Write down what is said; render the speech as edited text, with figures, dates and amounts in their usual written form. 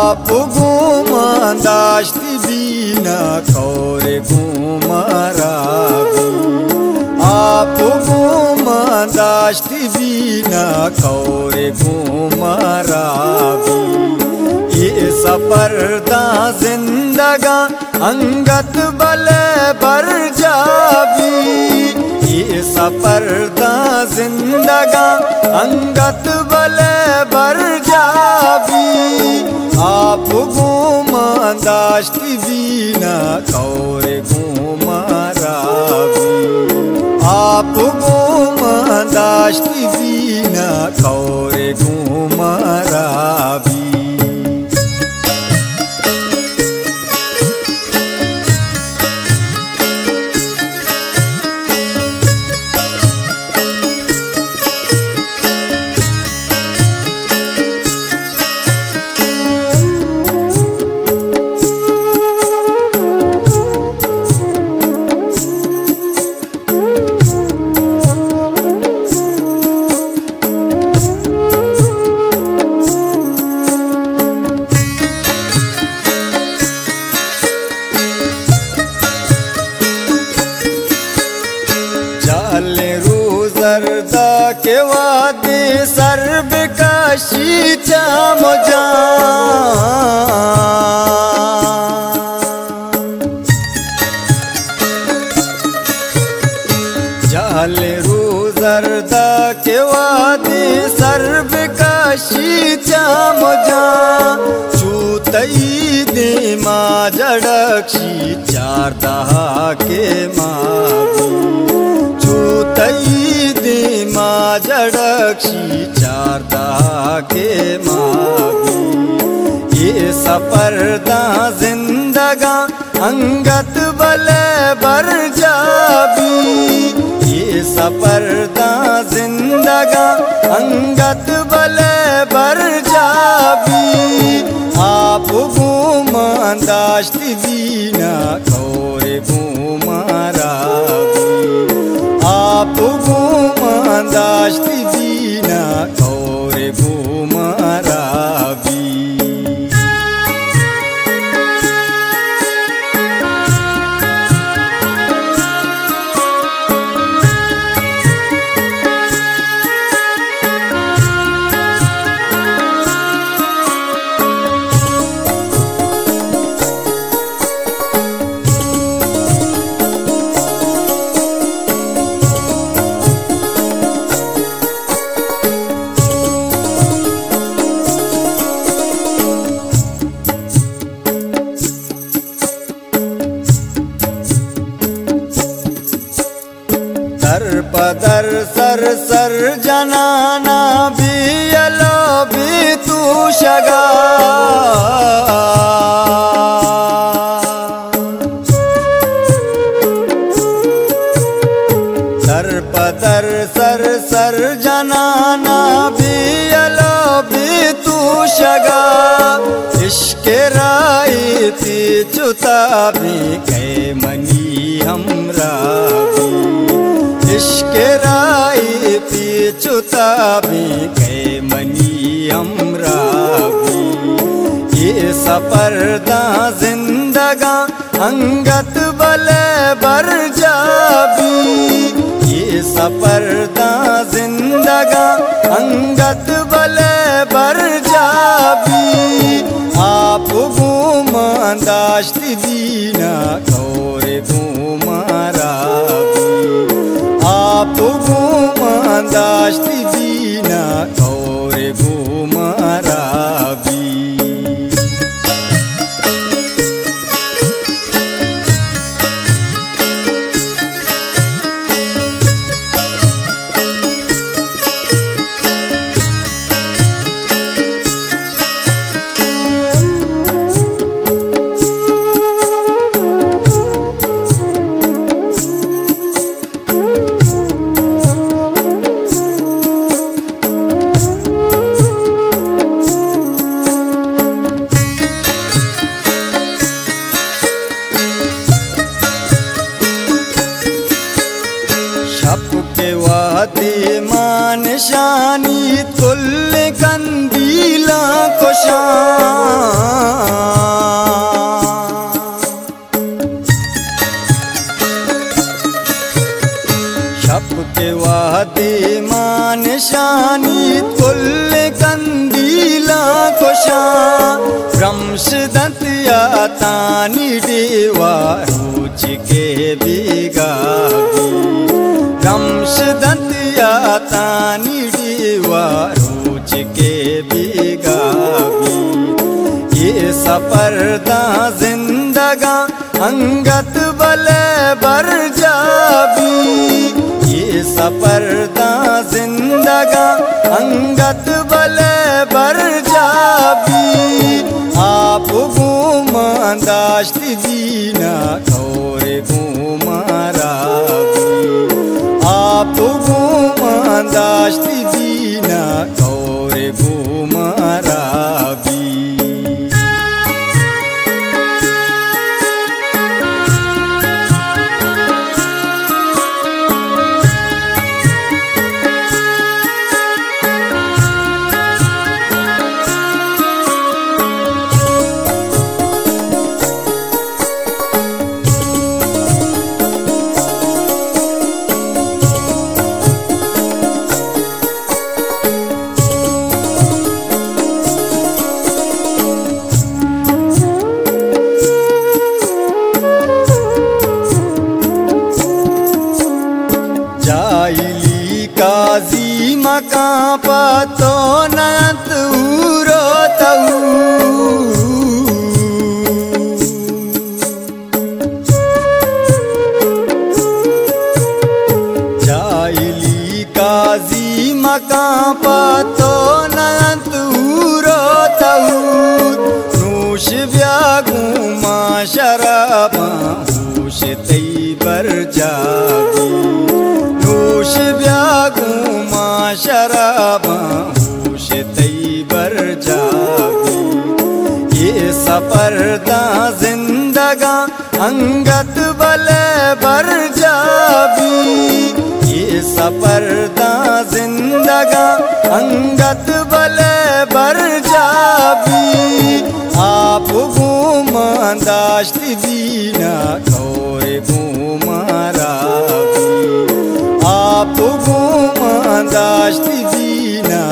आप गुमादाश्ती बीना कौरे गुमाराबी आप गुमादाश्ती बीना कौरे गुमाराबी ये सफरदा जिंदगा अंगत बले बर जाबी ये सफरदा जिंदगा अंगत बले बर जाबी आप गुमादाश्ती बीना कौरे गुमाराबी आप गुमादाश्ती बीना कौरे गुमाराबी रोजरदा के वादे सर्व का शीचा मुझा जाले रोजरदा के वादे सर्व का शीचा मुझा चूतई दे माँ जड़क्षी चार दहा के मावी चूतई दे माँ जड़क्षी चार दहा के मावी ये सफरदा जिंदगा अंगत बले बर जाबी ये सफरदा जिंदगा अंगत बले बर जाबी आप गुमादाश्ती बीना कौरे गुमाराबी आप गुमादाश्ती बीना कौरे गुमाराबी पदर सर सर जनाना भी अलो भी तू शगा सर पदर सर सर जनाना भी अलो भी तू शगा इश्क राई थी चुता भी कै मनी हमरा इश्क राई पीछुता भी कै मनी हमरा भी ये सफरदा जिंदगा अंगत बले बर जाबी ये सफरदा जिंदगा अंगत बले बर जाबी आप गुमादाश्ती बीना कौरे गुमाराबी आप गुमादाश्ती बीना कौरे गुमाराबी वादे मान शानी तुल कंदीला को शान वादे मान शानी कुल कंदीला खुशा ब्रह्मश दंतिया तानी देवा रोज के बिगावी ब्रह्मश दंतिया तानी देवा रोज के बिगावी ये सफरदा जिंदगा अंगत बले बर जाबी ये सफरदा जिंदगा अंगत बले बर जाबी आप गुमांदाश्त दीना कौरे गुमाराबी आप गुमांदाश्त दीना कौरे गुमाराबी काजी मका पतो नत उरो तऊ जाइली काजी मका पतो नत उरो तऊ नूश व्यागू मा शराबा होश तई बर जागी नूश व्यागू मा शराबा होश तई बर जागी ये सफरदा जिंदगा अंगत बले बर जाबी ये सफरदा जिंदगा अंगत बले बर जाबी आप गुमांदाश्त दीना कौरे गुमाराबी आप गुमांदाश्त दीना